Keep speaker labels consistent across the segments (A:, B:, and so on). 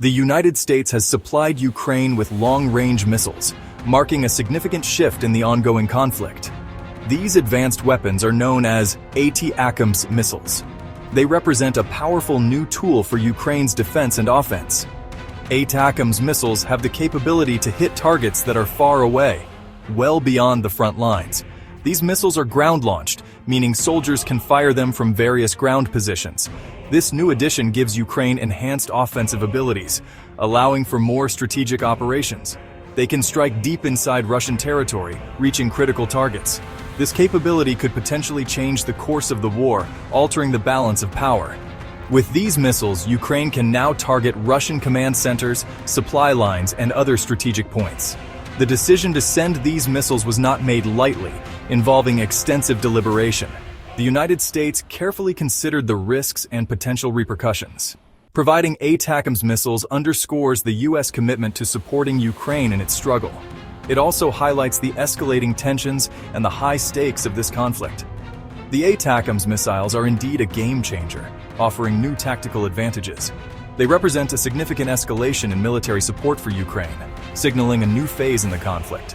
A: The United States has supplied Ukraine with long-range missiles, marking a significant shift in the ongoing conflict. These advanced weapons are known as ATACMS missiles. They represent a powerful new tool for Ukraine's defense and offense. ATACMS missiles have the capability to hit targets that are far away, well beyond the front lines. These missiles are ground-launched, meaning soldiers can fire them from various ground positions. This new addition gives Ukraine enhanced offensive abilities, allowing for more strategic operations. They can strike deep inside Russian territory, reaching critical targets. This capability could potentially change the course of the war, altering the balance of power. With these missiles, Ukraine can now target Russian command centers, supply lines, and other strategic points. The decision to send these missiles was not made lightly, involving extensive deliberation. The United States carefully considered the risks and potential repercussions. Providing ATACMS missiles underscores the U.S. commitment to supporting Ukraine in its struggle. It also highlights the escalating tensions and the high stakes of this conflict. The ATACMS missiles are indeed a game-changer, offering new tactical advantages. They represent a significant escalation in military support for Ukraine, signaling a new phase in the conflict.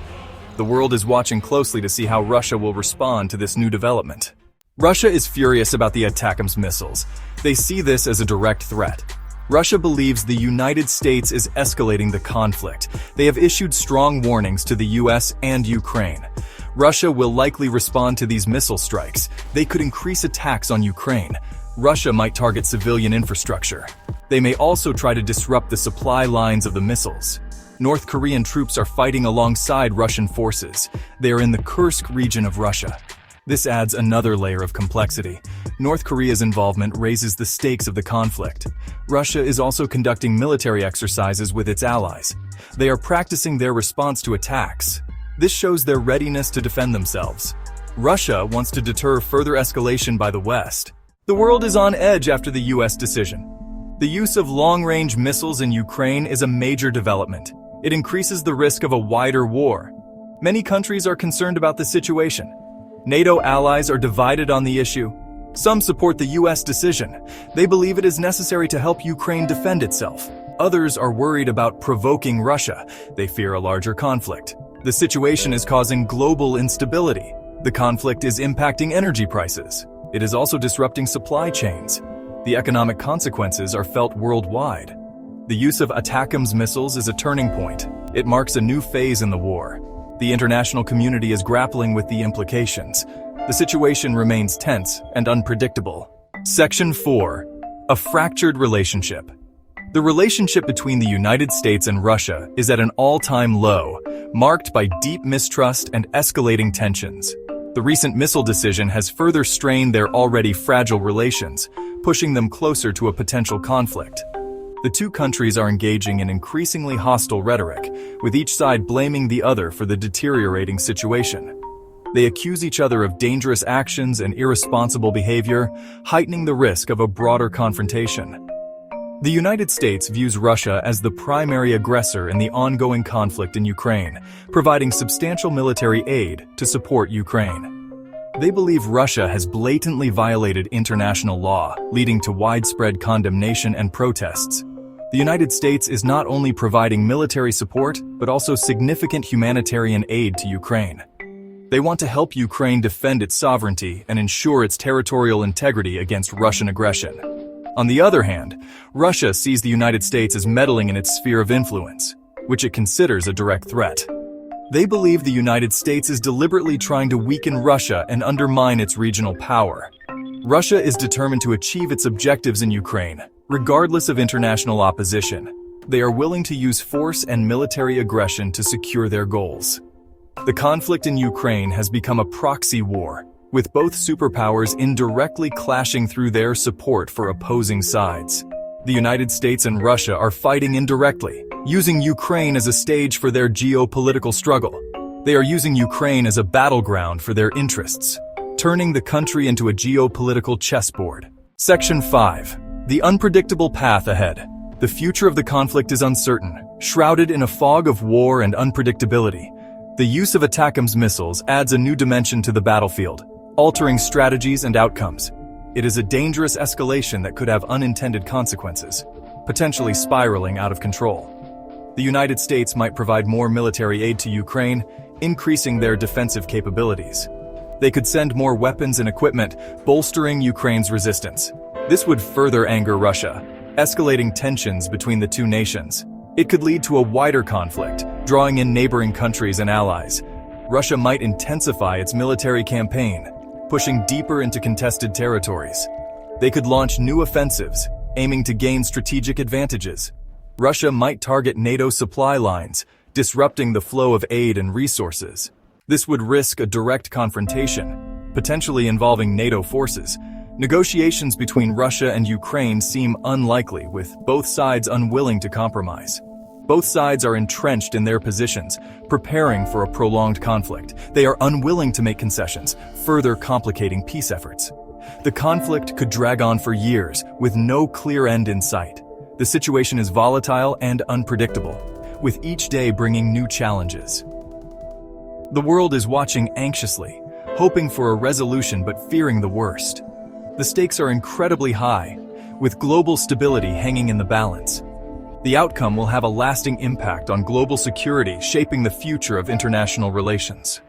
A: The world is watching closely to see how Russia will respond to this new development. Russia is furious about the ATACMS missiles. They see this as a direct threat. Russia believes the United States is escalating the conflict. They have issued strong warnings to the US and Ukraine. Russia will likely respond to these missile strikes. They could increase attacks on Ukraine. Russia might target civilian infrastructure. They may also try to disrupt the supply lines of the missiles. North Korean troops are fighting alongside Russian forces. They are in the Kursk region of Russia. This adds another layer of complexity. North Korea's involvement raises the stakes of the conflict. Russia is also conducting military exercises with its allies. They are practicing their response to attacks. This shows their readiness to defend themselves. Russia wants to deter further escalation by the West. The world is on edge after the U.S. decision. The use of long-range missiles in Ukraine is a major development. It increases the risk of a wider war. Many countries are concerned about the situation. NATO allies are divided on the issue. Some support the U.S. decision. They believe it is necessary to help Ukraine defend itself. Others are worried about provoking Russia. They fear a larger conflict. The situation is causing global instability. The conflict is impacting energy prices. It is also disrupting supply chains. The economic consequences are felt worldwide. The use of ATACMS missiles is a turning point. It marks a new phase in the war. The international community is grappling with the implications. The situation remains tense and unpredictable. Section 4. A fractured relationship. The relationship between the United States and Russia is at an all-time low, marked by deep mistrust and escalating tensions. The recent missile decision has further strained their already fragile relations, pushing them closer to a potential conflict. The two countries are engaging in increasingly hostile rhetoric, with each side blaming the other for the deteriorating situation. They accuse each other of dangerous actions and irresponsible behavior, heightening the risk of a broader confrontation. The United States views Russia as the primary aggressor in the ongoing conflict in Ukraine, providing substantial military aid to support Ukraine. They believe Russia has blatantly violated international law, leading to widespread condemnation and protests. The United States is not only providing military support, but also significant humanitarian aid to Ukraine. They want to help Ukraine defend its sovereignty and ensure its territorial integrity against Russian aggression. On the other hand, Russia sees the United States as meddling in its sphere of influence, which it considers a direct threat. They believe the United States is deliberately trying to weaken Russia and undermine its regional power. Russia is determined to achieve its objectives in Ukraine, regardless of international opposition. They are willing to use force and military aggression to secure their goals. The conflict in Ukraine has become a proxy war, with both superpowers indirectly clashing through their support for opposing sides. The United States and Russia are fighting indirectly, using Ukraine as a stage for their geopolitical struggle. They are using Ukraine as a battleground for their interests, turning the country into a geopolitical chessboard. Section 5. The unpredictable path ahead. The future of the conflict is uncertain, shrouded in a fog of war and unpredictability. The use of ATACMS missiles adds a new dimension to the battlefield, altering strategies and outcomes. It is a dangerous escalation that could have unintended consequences. potentially spiraling out of control. The United States might provide more military aid to Ukraine, increasing their defensive capabilities. They could send more weapons and equipment, bolstering Ukraine's resistance. This would further anger Russia, escalating tensions between the two nations. It could lead to a wider conflict, drawing in neighboring countries and allies. Russia might intensify its military campaign, pushing deeper into contested territories. They could launch new offensives, aiming to gain strategic advantages. Russia might target NATO supply lines, disrupting the flow of aid and resources. This would risk a direct confrontation, potentially involving NATO forces. Negotiations between Russia and Ukraine seem unlikely, with both sides unwilling to compromise. Both sides are entrenched in their positions, preparing for a prolonged conflict. They are unwilling to make concessions, further complicating peace efforts. The conflict could drag on for years, with no clear end in sight. The situation is volatile and unpredictable, with each day bringing new challenges. The world is watching anxiously, hoping for a resolution but fearing the worst. The stakes are incredibly high, with global stability hanging in the balance. The outcome will have a lasting impact on global security, shaping the future of international relations.